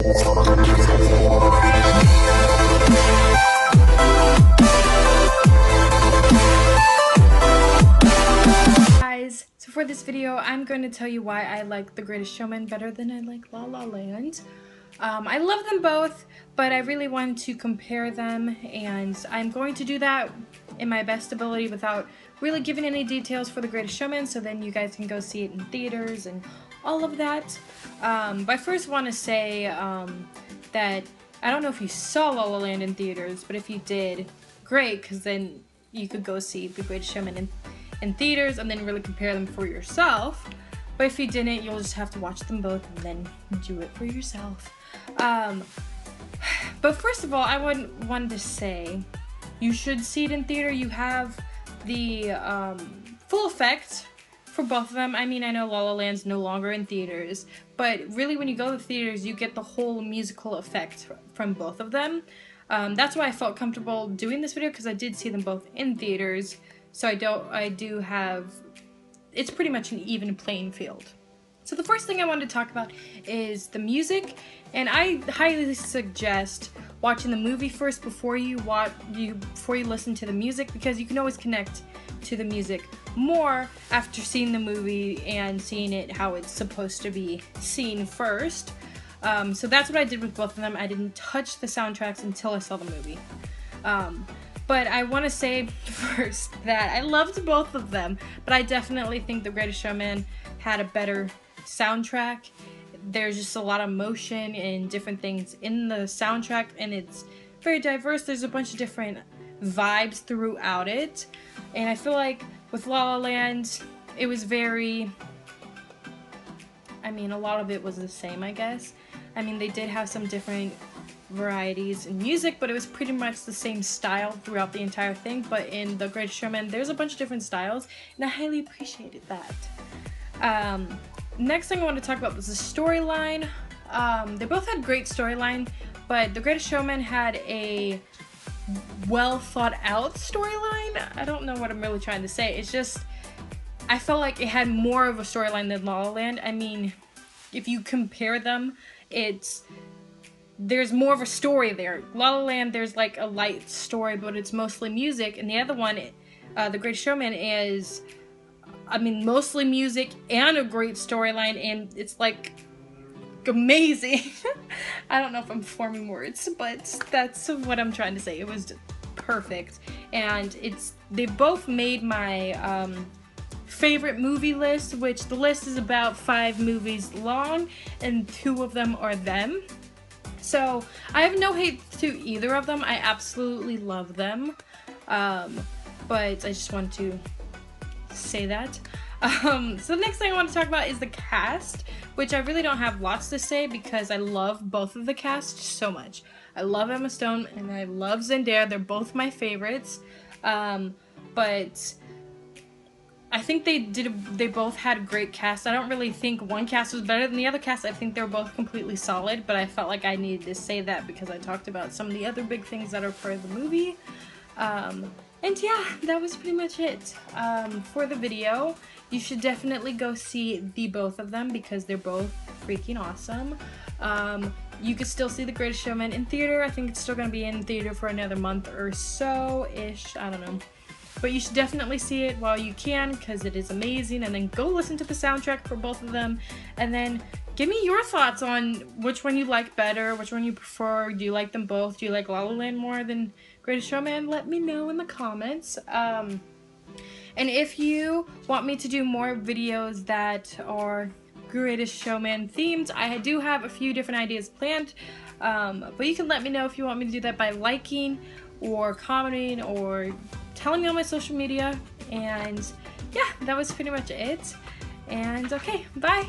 Guys, so for this video, I'm going to tell you why I like The Greatest Showman better than I like La La Land. I love them both, but I really want to compare them, and I'm going to do that in my best ability without really giving any details for The Greatest Showman, so then you guys can go see it in theaters and all of that. But I first want to say that I don't know if you saw La La Land in theaters, but if you did, great, because then you could go see The Greatest Showman in theaters and then really compare them for yourself. But if you didn't, you'll just have to watch them both and then do it for yourself. But first of all, I wanted to say you should see it in theater. You have the full effect for both of them. I mean, I know La La Land's no longer in theaters, but really when you go to theaters, you get the whole musical effect from both of them. That's why I felt comfortable doing this video, because I did see them both in theaters. So I do have, it's pretty much an even playing field. So the first thing I wanted to talk about is the music, and I highly suggest watching the movie first before you listen to the music, because you can always connect to the music more after seeing the movie and seeing it how it's supposed to be seen first. So that's what I did with both of them. I didn't touch the soundtracks until I saw the movie. But I want to say first that I loved both of them, but I definitely think The Greatest Showman had a better soundtrack. There's just a lot of motion and different things in the soundtrack, and it's very diverse. There's a bunch of different vibes throughout it, and I feel like with La La Land, it was very, I mean, a lot of it was the same, I guess. I mean, they did have some different varieties in music, but it was pretty much the same style throughout the entire thing. But in The Greatest Showman, there's a bunch of different styles, and I highly appreciated that. Next thing I want to talk about was the storyline. They both had great storyline, but The Greatest Showman had a well thought out storyline. I don't know what I'm really trying to say. It's just, I felt like it had more of a storyline than La La Land. I mean, if you compare them, there's more of a story there. La La Land, there's like a light story, but it's mostly music, and the other one, The Greatest Showman, is, I mean, mostly music and a great storyline, and it's like amazing. I don't know if I'm forming words, but that's what I'm trying to say. It was perfect, and they both made my favorite movie list, which the list is about 5 movies long, and 2 of them are them. So I have no hate to either of them. I absolutely love them, but I just want to say that. So the next thing I want to talk about is the cast, which I really don't have lots to say because I love both of the cast so much. I love Emma Stone and I love Zendaya. They're both my favorites, but I think they both had great casts. I don't really think one cast was better than the other cast. I think they're both completely solid, but I felt like I needed to say that because I talked about some of the other big things that are part of the movie. And yeah, that was pretty much it for the video. You should definitely go see the both of them because they're both freaking awesome. You could still see The Greatest Showman in theater. I think it's still going to be in theater for another month or so-ish. I don't know. But you should definitely see it while you can because it is amazing. And then go listen to the soundtrack for both of them. And then give me your thoughts on which one you like better, which one you prefer. Do you like them both? Do you like La La Land more than Greatest Showman? Let me know in the comments. And if you want me to do more videos that are Greatest Showman themed, I do have a few different ideas planned. But you can let me know if you want me to do that by liking or commenting or telling me on my social media. And yeah, that was pretty much it. And okay, bye.